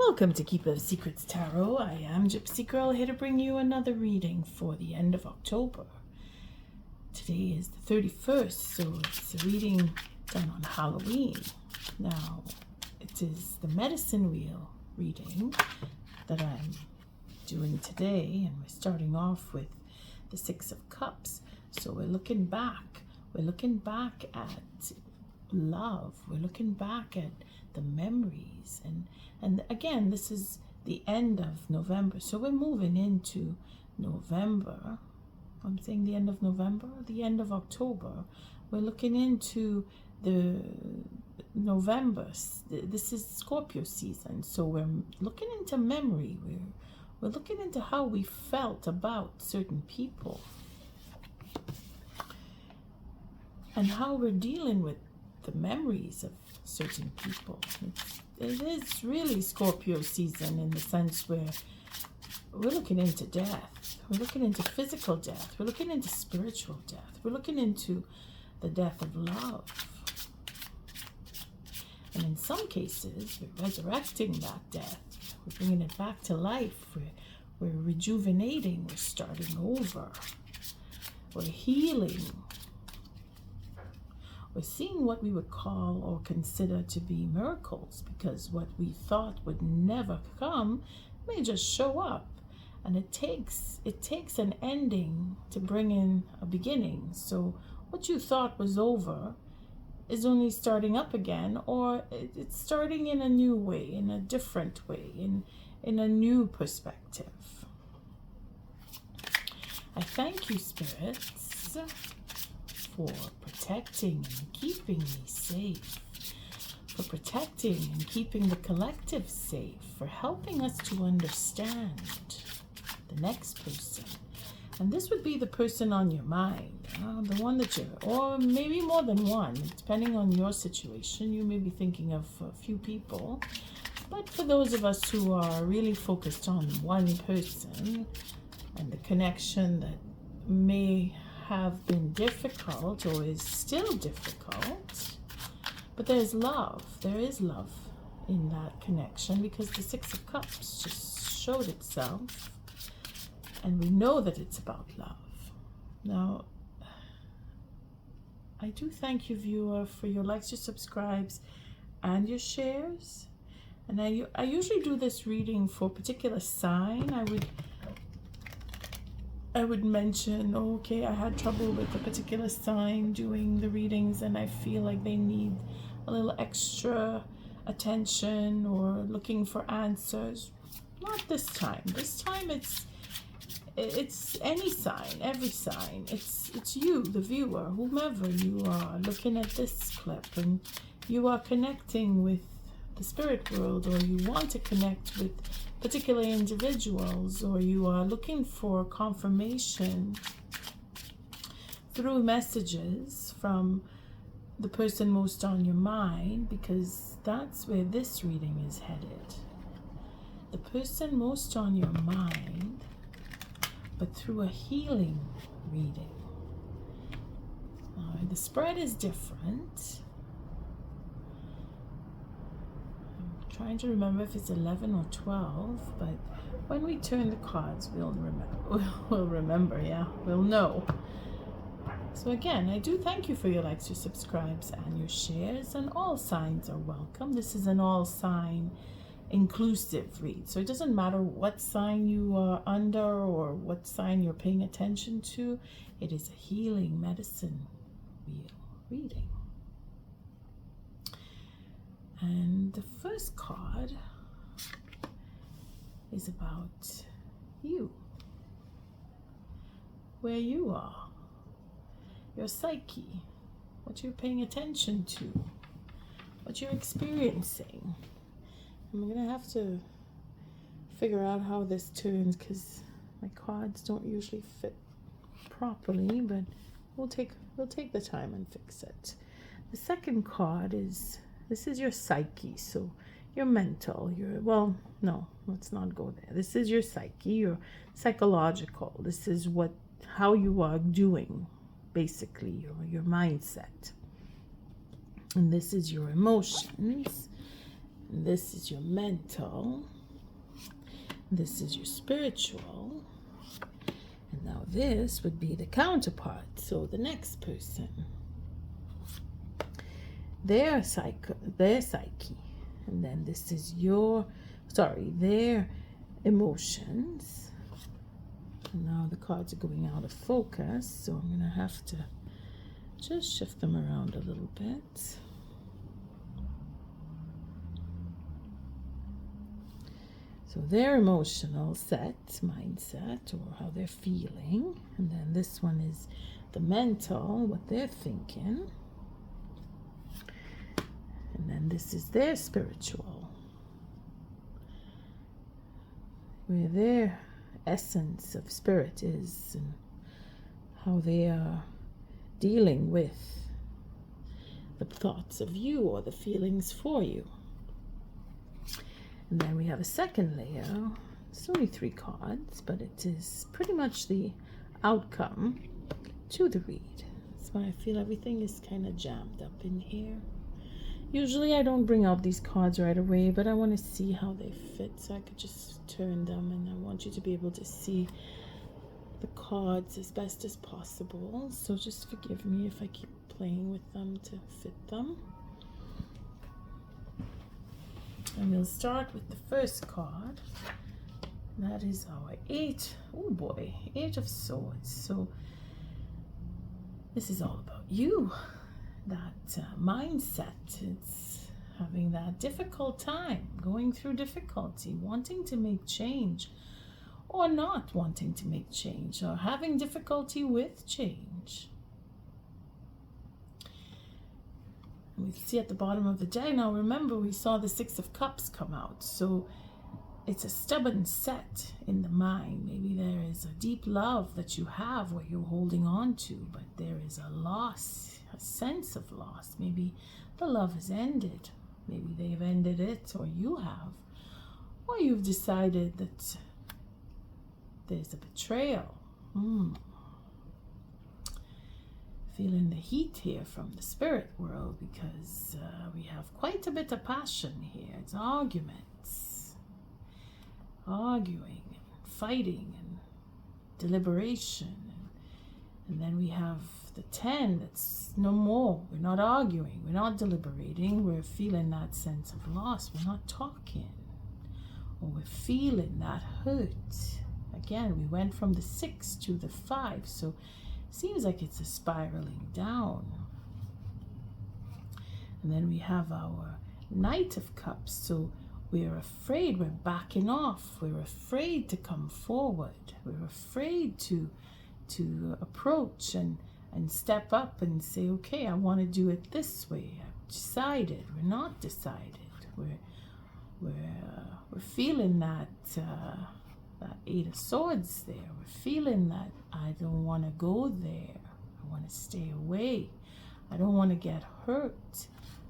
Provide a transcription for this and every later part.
Welcome to Keeper of Secrets Tarot. I am Gypsy Girl, here to bring you another reading for the end of October. Today is the 31st, so it's a reading done on Halloween. Now, it is the medicine wheel reading that I'm doing today, and we're starting off with the Six of Cups. So we're looking back. We're looking back at love. We're looking back at the memories, and again, this is the end of November, so we're moving into November. I'm saying the end of November, the end of October. We're looking into the November. This is Scorpio season, so we're looking into memory. We're looking into how we felt about certain people and how we're dealing with the memories of certain people. It is really Scorpio season in the sense where we're looking into death. We're looking into physical death. We're looking into spiritual death. We're looking into the death of love. And in some cases, we're resurrecting that death. We're bringing it back to life. We're rejuvenating. We're starting over. We're healing. We're seeing what we would call or consider to be miracles, because what we thought would never come may just show up. And it takes an ending to bring in a beginning. So what you thought was over is only starting up again, or it's starting in a new way, in a different way, in a new perspective. I thank you, spirits, for protecting and keeping me safe, for protecting and keeping the collective safe, for helping us to understand the next person. And this would be the person on your mind, the one that or maybe more than one, depending on your situation. You may be thinking of a few people, but for those of us who are really focused on one person and the connection that may have been difficult or is still difficult, but there's love. There is love in that connection, because the Six of Cups just showed itself, and we know that it's about love. Now, I do thank you, viewer, for your likes, your subscribes, and your shares. And I usually do this reading for a particular sign. I would mention, okay, I had trouble with a particular sign doing the readings, and I feel like they need a little extra attention or looking for answers. Not this time. This time it's any sign, every sign. It's you, the viewer, whomever you are looking at this clip, and you are connecting with the spirit world, or you want to connect with particular individuals, or you are looking for confirmation through messages from the person most on your mind, because that's where this reading is headed. The person most on your mind, but through a healing reading. The spread is different. Trying to remember if it's 11 or 12, but when we turn the cards, we'll remember, yeah, we'll know. So again, I do thank you for your likes, your subscribes, and your shares, and all signs are welcome. This is an all sign inclusive read, so it doesn't matter what sign you are under or what sign you're paying attention to. It is a healing medicine wheel reading. And the first card is about you, where you are, your psyche, what you're paying attention to, what you're experiencing. I'm going to have to figure out how this turns, because my cards don't usually fit properly, but we'll take the time and fix it. The second card is, this is your psyche, so your mental, well, no, let's not go there. This is your psyche, your psychological. This is how you are doing, basically, your mindset. And this is your emotions. This is your mental. This is your spiritual. And now this would be the counterpart. So the next person. Their psyche. And then this is their emotions. And now the cards are going out of focus. So I'm going to have to just shift them around a little bit. So their emotional mindset, or how they're feeling. And then this one is the mental, what they're thinking. And then this is their spiritual, where their essence of spirit is, and how they are dealing with the thoughts of you or the feelings for you. And then we have a second layer. It's only 3 cards, but it is pretty much the outcome to the read. That's why I feel everything is kind of jammed up in here. Usually I don't bring out these cards right away, but I want to see how they fit, so I could just turn them, and I want you to be able to see the cards as best as possible. So just forgive me if I keep playing with them to fit them. And we'll start with the first card. That is our 8 of Swords. So this is all about you. That mindset. It's having that difficult time, going through difficulty, wanting to make change, or not wanting to make change, or having difficulty with change. We see at the bottom of the deck. Now remember, we saw the 6 of Cups come out. So it's a stubborn set in the mind. Maybe there is a deep love that you have where you're holding on to, but there is a loss, a sense of loss. Maybe the love has ended. Maybe they've ended it, or you have. Or you've decided that there's a betrayal. Feeling the heat here from the spirit world, because we have quite a bit of passion here. It's arguments, arguing, and fighting, and deliberation. And then we have the 10, that's no more. We're not arguing, we're not deliberating, we're feeling that sense of loss. We're not talking, or we're feeling that hurt. Again, we went from the 6 to the 5, so seems like it's a spiraling down. And then we have our Knight of Cups. So we're afraid, we're backing off, we're afraid to come forward, we're afraid to approach and step up and say, okay, I want to do it this way. I've decided. We're not decided. We're feeling that 8 of Swords there. We're feeling that I don't want to go there. I want to stay away. I don't want to get hurt.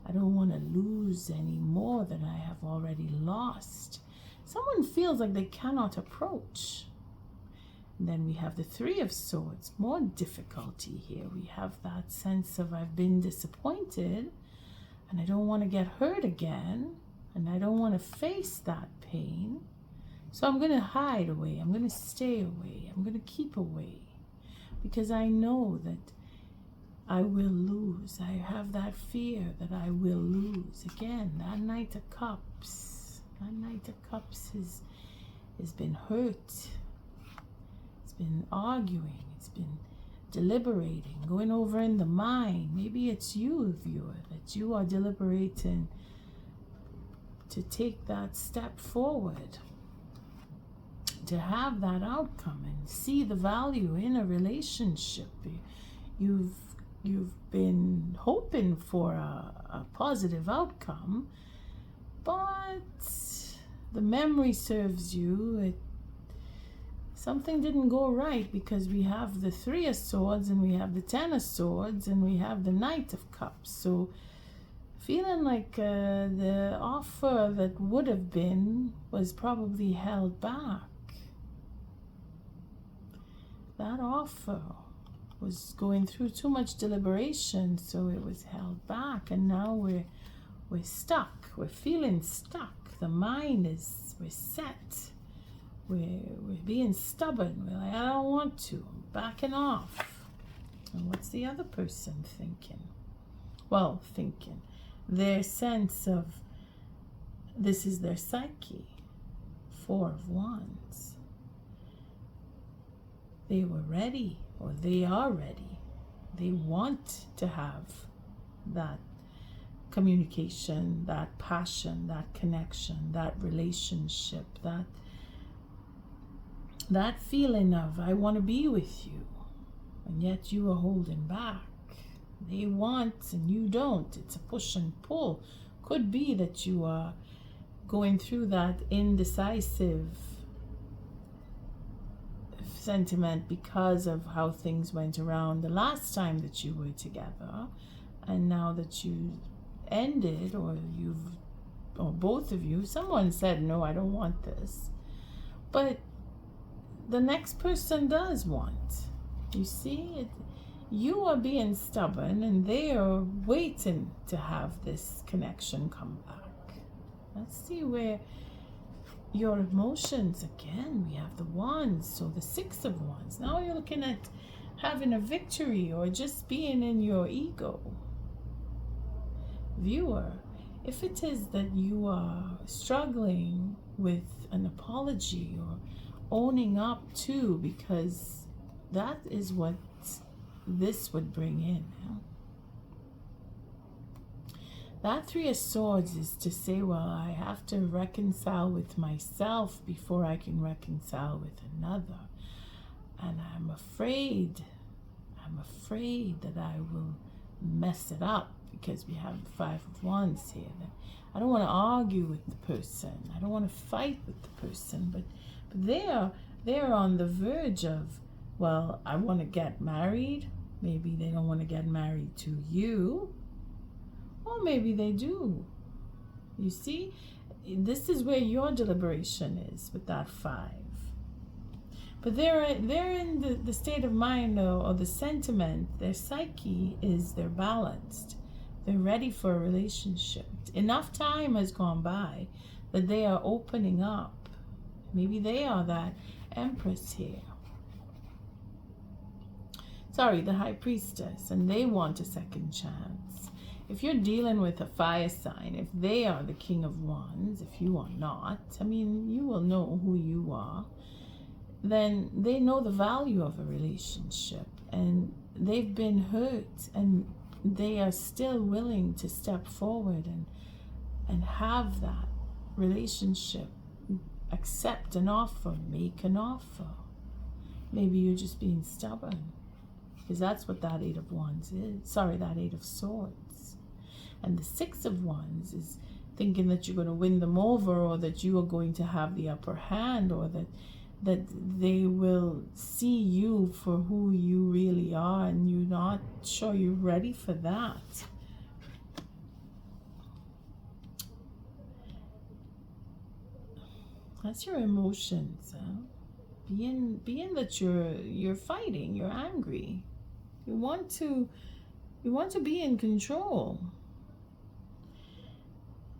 I don't want to lose any more than I have already lost. Someone feels like they cannot approach. And then we have the 3 of Swords. More difficulty here. We have that sense of I've been disappointed, and I don't want to get hurt again, and I don't want to face that pain. So I'm going to hide away. I'm going to stay away. I'm going to keep away, because I know that I will lose. I have that fear that I will lose. Again, that Knight of Cups. That Knight of Cups has been hurt. It's been arguing. It's been deliberating, going over in the mind. Maybe it's you, viewer, that you are deliberating to take that step forward, to have that outcome and see the value in a relationship. You've been hoping for a positive outcome, but the memory serves you. Something didn't go right, because we have the 3 of Swords, and we have the 10 of Swords, and we have the Knight of Cups. So feeling like the offer that would have been was probably held back. That offer was going through too much deliberation, so it was held back, and now we're stuck. We're feeling stuck. The mind we're set. We're being stubborn. We're like, I don't want to. I'm backing off. And what's the other person thinking? Well, thinking. Their sense of, this is their psyche. 4 of Wands. They were ready, or they are ready. They want to have that communication, that passion, that connection, that relationship, that feeling of, I want to be with you, and yet you are holding back. They want and you don't. It's a push and pull. Could be that you are going through that indecisive sentiment because of how things went around the last time that you were together, and now that you ended, or both of you, someone said, no, I don't want this, but the next person does want. You see, you are being stubborn, and they are waiting to have this connection come back. Let's see where your emotions, again, we have the Wands, so the 6 of Wands. Now you're looking at having a victory, or just being in your ego. Viewer, if it is that you are struggling with an apology or owning up to, because that is what this would bring in. That 3 of Swords is to say, well, I have to reconcile with myself before I can reconcile with another. And I'm afraid that I will mess it up, because we have the 5 of Wands here. I don't want to argue with the person. I don't want to fight with the person, but they're on the verge of, well, I want to get married. Maybe they don't want to get married to you. Or maybe they do. You see, this is where your deliberation is with that 5. But they're in the state of mind, or the sentiment, their psyche is they're balanced. They're ready for a relationship. Enough time has gone by that they are opening up. Maybe they are that Empress here. Sorry, the High Priestess, and they want a second chance. If you're dealing with a fire sign, if they are the King of Wands, if you are not, I mean, you will know who you are, then they know the value of a relationship, and they've been hurt, and they are still willing to step forward and have that relationship, accept an offer, make an offer. Maybe you're just being stubborn, because that's what that 8 of Wands is. Sorry, that 8 of Swords. And the 6 of Wands is thinking that you're going to win them over, or that you are going to have the upper hand, or that they will see you for who you really are, and you're not sure you're ready for that. That's your emotions. Being that you're fighting, you're angry. You want to be in control.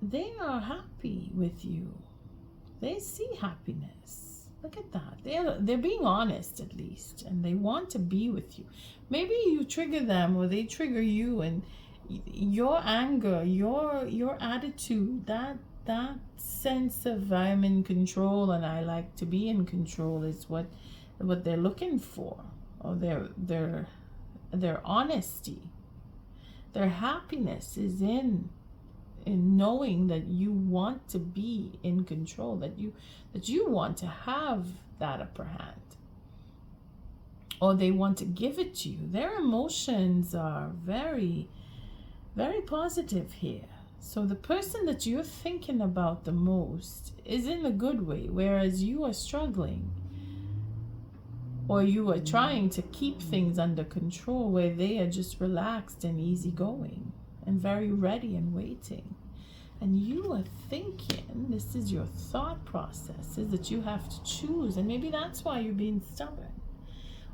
They are happy with you. They see happiness. Look at that. They're being honest, at least, and they want to be with you. Maybe you trigger them, or they trigger you, and your anger, your attitude, that sense of I'm in control and I like to be in control is what they're looking for, or their honesty. Their happiness is in knowing that you want to be in control, that you want to have that upper hand, or they want to give it to you. Their emotions are very, very positive here. So the person that you're thinking about the most is in a good way, whereas you are struggling, or you are trying to keep things under control, where they are just relaxed and easygoing and very ready and waiting. And you are thinking, this is your thought process, is that you have to choose, and maybe that's why you're being stubborn.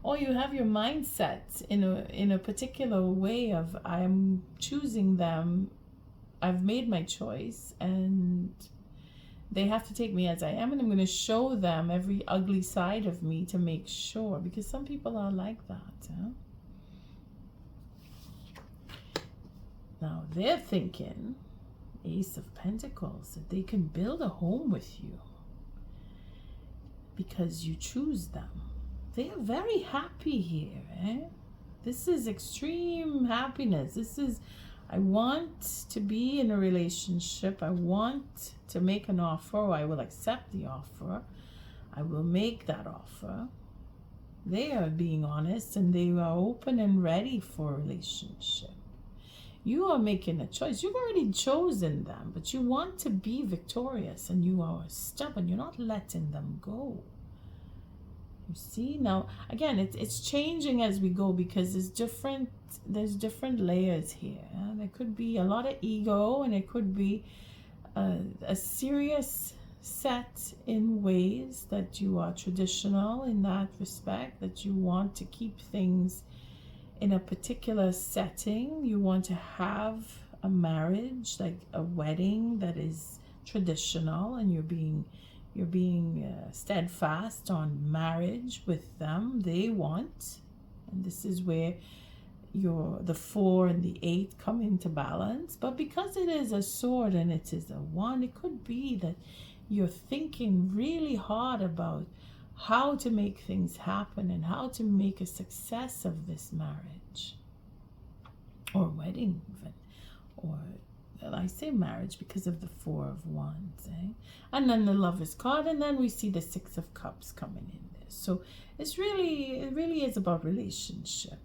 Or you have your mindset in a particular way of, I'm choosing them I've made my choice, and they have to take me as I am, and I'm going to show them every ugly side of me to make sure, because some people are like that. Huh? Now they're thinking, Ace of Pentacles, that they can build a home with you because you choose them. They are very happy here. This is extreme happiness. This is, I want to be in a relationship. I want to make an offer, or I will accept the offer. I will make that offer. They are being honest, and they are open and ready for a relationship. You are making a choice. You've already chosen them, but you want to be victorious, and you are stubborn. You're not letting them go. You see, now again, it's changing as we go, because there's different layers here. There could be a lot of ego, and it could be a serious set in ways that you are traditional in that respect, that you want to keep things in a particular setting. You want to have a marriage, like a wedding, that is traditional, and you're being steadfast on marriage with them. They want, and this is where the 4 and the 8 come into balance. But because it is a sword and it is a 1, it could be that you're thinking really hard about how to make things happen and how to make a success of this marriage or wedding even, or I say marriage because of the 4 of Wands, and then the Lover's card, and then we see the 6 of Cups coming in there. So it really is about relationship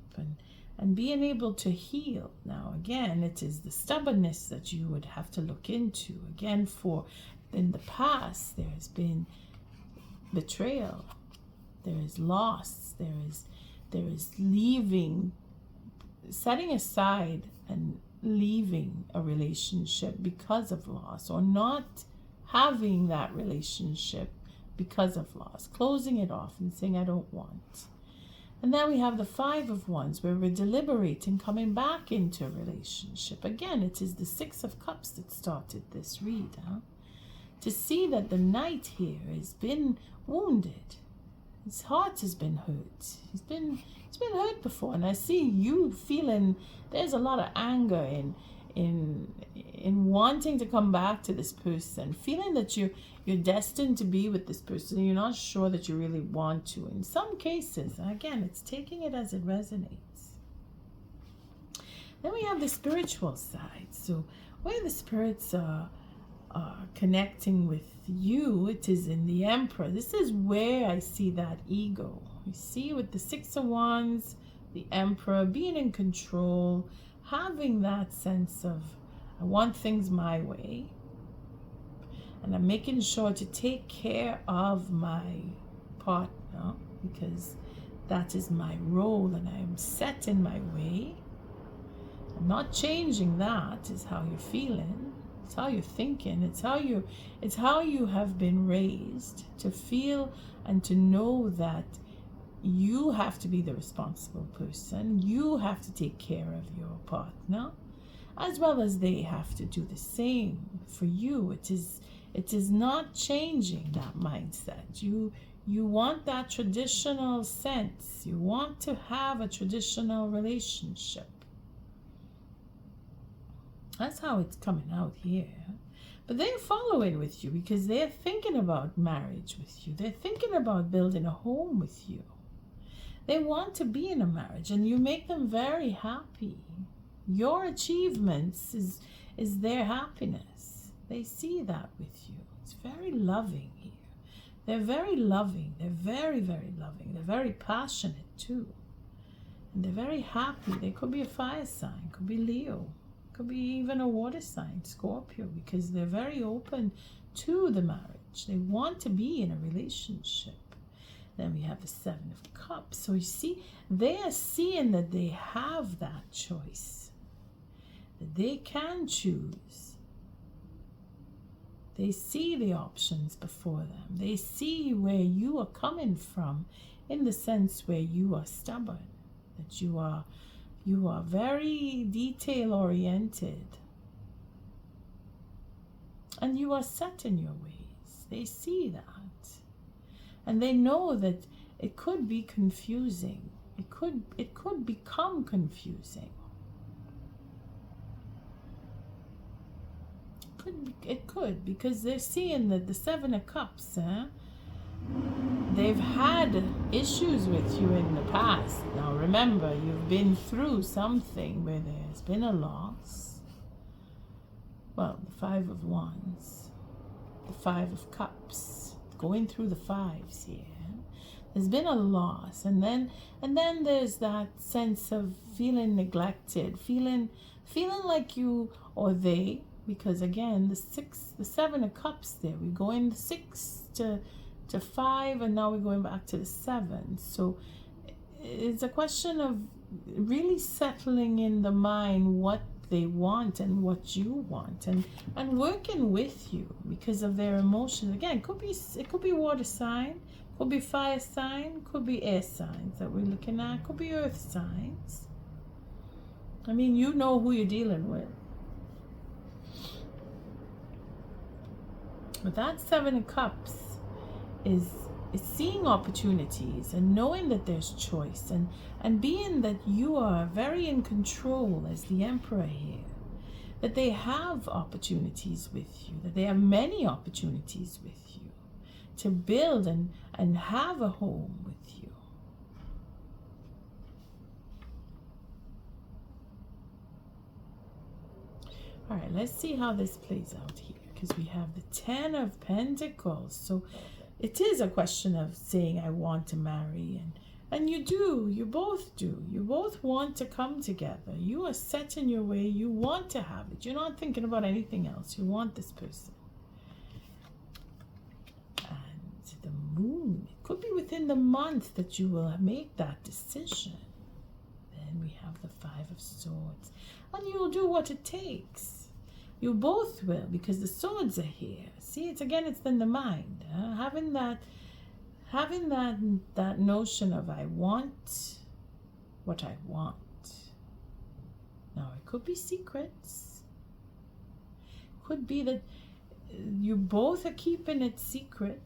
and being able to heal. Now again, it is the stubbornness that you would have to look into. Again, for in the past there has been betrayal, there is loss, there is leaving, setting aside and leaving a relationship because of loss, or not having that relationship because of loss, closing it off and saying I don't want. And then we have the 5 of Wands, where we're deliberating coming back into a relationship. Again, it is the 6 of Cups that started this read, to see that the Knight here has been wounded. His heart has been hurt. He's been hurt before, and I see you feeling there's a lot of anger in wanting to come back to this person, feeling that you're destined to be with this person, and you're not sure that you really want to. In some cases, again, it's taking it as it resonates. Then we have the spiritual side. So where the spirits are connecting with you, it is in the Emperor. This is where I see that ego. You see, with the 6 of Wands, the Emperor being in control, having that sense of I want things my way, and I'm making sure to take care of my partner because that is my role, and I am set in my way. I'm not changing that. Is how you're feeling. It's how you're thinking. It's how you have been raised to feel and to know that you have to be the responsible person. You have to take care of your partner, as well as they have to do the same for you. It is not changing that mindset. You want that traditional sense. You want to have a traditional relationship. That's how it's coming out here. But they're following with you because they're thinking about marriage with you. They're thinking about building a home with you. They want to be in a marriage, and you make them very happy. Your achievements is their happiness. They see that with you. It's very loving here. They're very loving. They're very, very loving. They're very passionate too. And they're very happy. They could be a fire sign, could be Leo, could be even a water sign, Scorpio, because they're very open to the marriage. They want to be in a relationship. Then we have the 7 of Cups. So you see, they are seeing that they have that choice, that they can choose. They see the options before them. They see where you are coming from, in the sense where you are stubborn, that you are very detail oriented. And you are set in your ways. They see that. And they know that it could be confusing. It could become confusing. It could, because they're seeing that the Seven of Cups, they've had issues with you in the past. Now remember, you've been through something where there's been a loss. Well, the Five of Wands, the Five of Cups, going through the fives here. There's been a loss, and then there's that sense of feeling neglected, feeling like you or they, because again the Seven of Cups there, we go in the 6 to 5, and now we're going back to the 7. So it's a question of really settling in the mind what they want and what you want, and working with you because of their emotions. Again, it could be water sign, could be fire sign, could be air signs that we're looking at, could be earth signs. I mean, you know who you're dealing with. But that Seven of Cups is seeing opportunities and knowing that there's choice, and being that you are very in control as the Emperor here, that they have opportunities with you, that they have many opportunities with you to build and have a home with you. All right, let's see how this plays out here, because we have the Ten of Pentacles. So it is a question of saying, I want to marry, and you do, you both do. You both want to come together. You are set in your way. You want to have it. You're not thinking about anything else. You want this person. And the Moon, it could be within the month that you will make that decision. Then we have the Five of Swords, and you'll do what it takes. You both will, because the swords are here. See, it's in the mind. Having that notion of I want what I want. Now, it could be secrets. Could be that you both are keeping it secret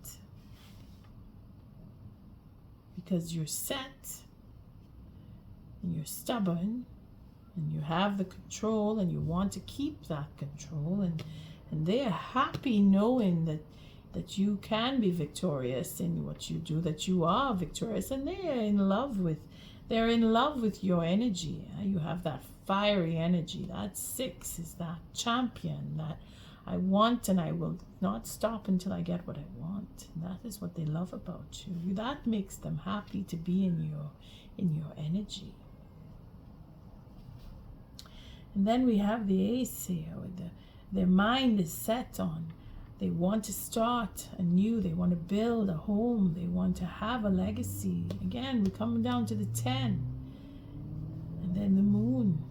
because you're set and you're stubborn, and you have the control, and you want to keep that control, and they are happy knowing that you can be victorious in what you do, that you are victorious, and they're in love with your energy. You have that fiery energy. That 6 is that champion, that I want and I will not stop until I get what I want. And that is what they love about you. That makes them happy to be in your energy. And then we have the Ace here, with their mind is set on, they want to start anew, they want to build a home, they want to have a legacy. Again, we're coming down to the 10. And then the Moon.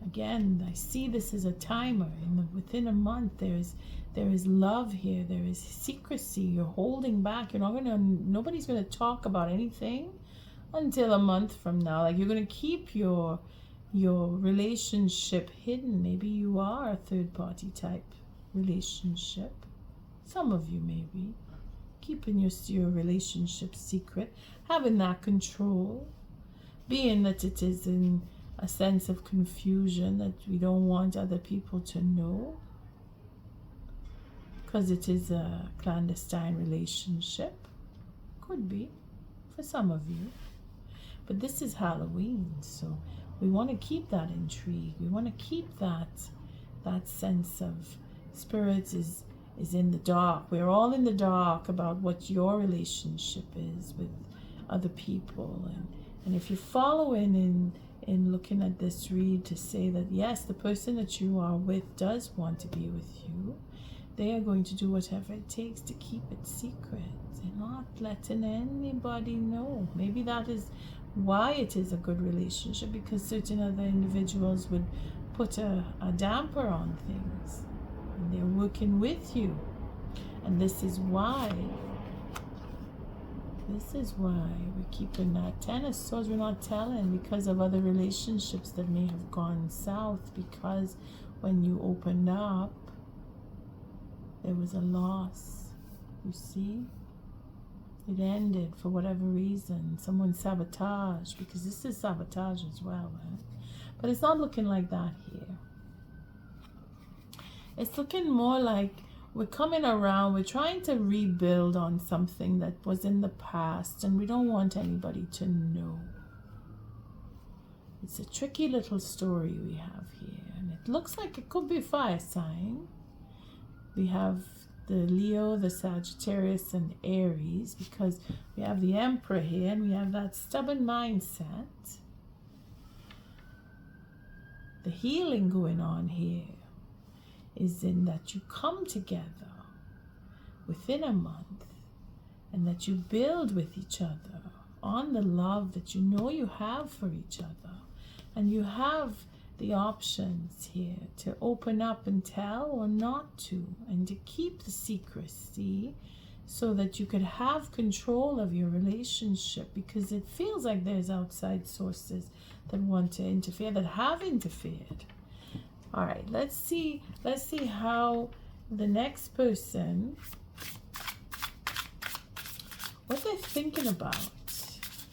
Again, I see this as a timer. Within a month, there is love here, there is secrecy. You're holding back. Nobody's gonna talk about anything until a month from now. Like, you're gonna keep your relationship hidden. Maybe you are a third party type relationship. Some of you may be keeping your relationship secret, having that control, being that it is in a sense of confusion, that we don't want other people to know, because it is a clandestine relationship. Could be for some of you, but this is Halloween, so we want to keep that intrigue. We want to keep that sense of spirits is in the dark. We're all in the dark about what your relationship is with other people. And if you're following in looking at this read to say that, yes, the person that you are with does want to be with you, they are going to do whatever it takes to keep it secret. They're not letting anybody know. Maybe that is why it is a good relationship, because certain other individuals would put a damper on things, and they're working with you. And this is why we're keeping that 10 of Swords. We're not telling, because of other relationships that may have gone south, because when you open up, There was a loss. You see? It ended for whatever reason. Someone sabotaged, because this is sabotage as well, right? But it's not looking like that here. It's looking more like we're coming around. We're trying to rebuild on something that was in the past, and we don't want anybody to know. It's a tricky little story we have here, and it looks like it could be a fire sign. We have the Leo, the Sagittarius, and Aries, because we have the Emperor here, and we have that stubborn mindset. The healing going on here is in that you come together within a month, and that you build with each other on the love that you know you have for each other. And you have the options here to open up and tell, or not to, and to keep the secrecy so that you could have control of your relationship, because it feels like there's outside sources that want to interfere, that have interfered. All right, let's see how the next person, what they're thinking about.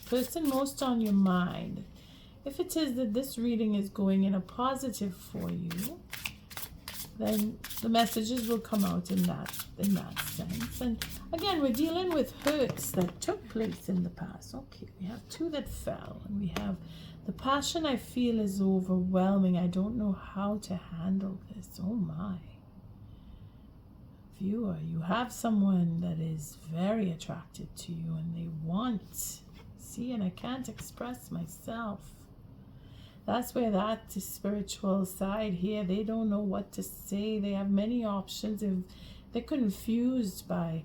Person most on your mind. If it is that this reading is going in a positive for you, then the messages will come out in that sense. And again, we're dealing with hurts that took place in the past. Okay, we have two that fell, and we have the passion I feel is overwhelming. I don't know how to handle this. Oh my. Viewer, you have someone that is very attracted to you, and they want, see, and I can't express myself. That's where that spiritual side here, they don't know what to say. They have many options. They're confused by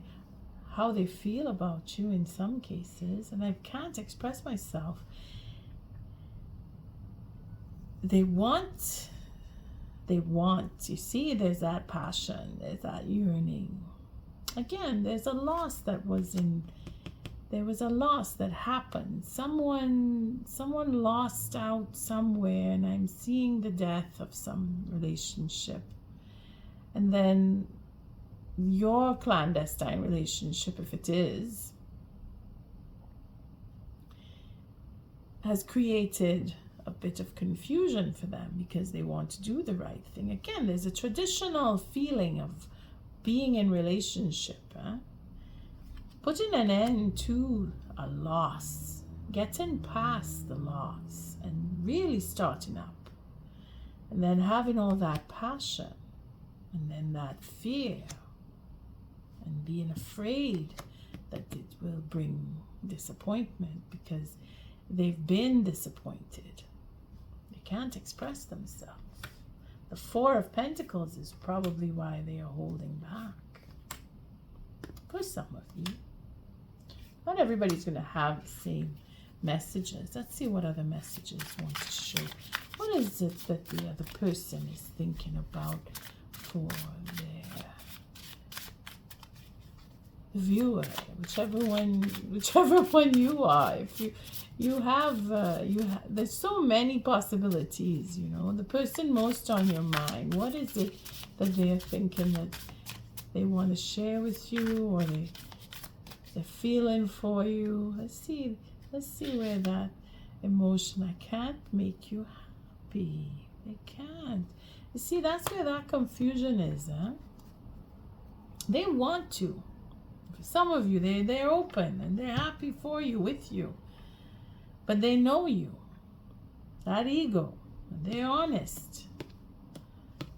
how they feel about you in some cases, and I can't express myself. They want. You see, there's that passion, there's that yearning. Again, there's a loss that was in. There was a loss that happened. Someone lost out somewhere, and I'm seeing the death of some relationship. And then your clandestine relationship, if it is, has created a bit of confusion for them because they want to do the right thing. Again, there's a traditional feeling of being in relationship, putting an end to a loss, getting past the loss, and really starting up, and then having all that passion, and then that fear, and being afraid that it will bring disappointment because they've been disappointed. They can't express themselves. The Four of Pentacles is probably why they are holding back. For some of you. Not everybody's going to have the same messages. Let's see what other messages want to show. What is it that the other person is thinking about for their viewer, whichever one you are. If you have there's so many possibilities, you know. The person most on your mind, what is it that they're thinking that they want to share with you, or they're feeling for you? Let's see where that emotion, I can't make you happy. They can't. You see, that's where that confusion is, They want to. For some of you, they're open and they're happy for you, with you. But they know you. That ego. They're honest.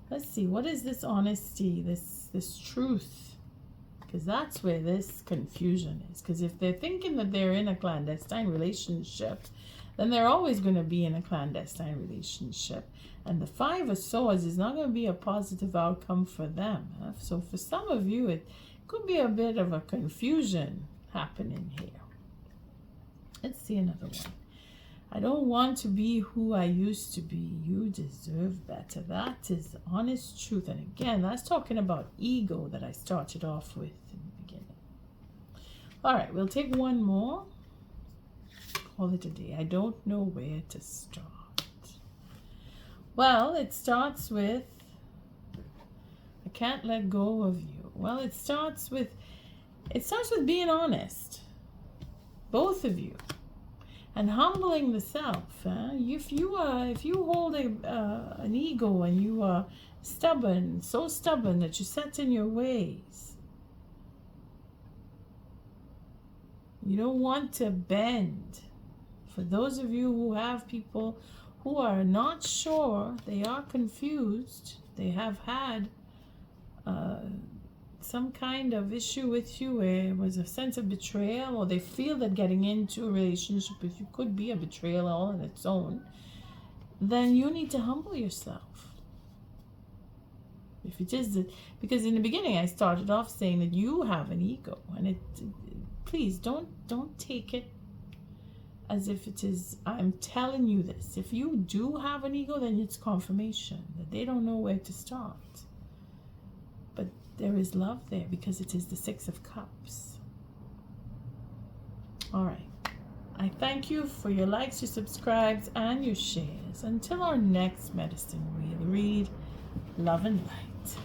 Let's see, what is this honesty, this truth? Because that's where this confusion is. Because if they're thinking that they're in a clandestine relationship, then they're always going to be in a clandestine relationship. And the Five of Swords is not going to be a positive outcome for them. So for some of you, it could be a bit of a confusion happening here. Let's see another one. I don't want to be who I used to be. You deserve better. That is honest truth. And again, that's talking about ego that I started off with in the beginning. All right, we'll take one more. Call it a day. I don't know where to start. Well, it starts with, I can't let go of you. Well, it starts with being honest, both of you, and humbling the self. If you hold an ego and you are stubborn, so stubborn that you're set in your ways, you don't want to bend. For those of you who have people who are not sure, they are confused, they have had some kind of issue with you where it was a sense of betrayal, or they feel that getting into a relationship with you could be a betrayal all on its own, then you need to humble yourself. If it is that, because in the beginning I started off saying that you have an ego, and please don't take it as if it is, I'm telling you this. If you do have an ego, then it's confirmation that they don't know where to start. But there is love there because it is the Six of Cups. All right. I thank you for your likes, your subscribes, and your shares. Until our next medicine wheel read, love and light.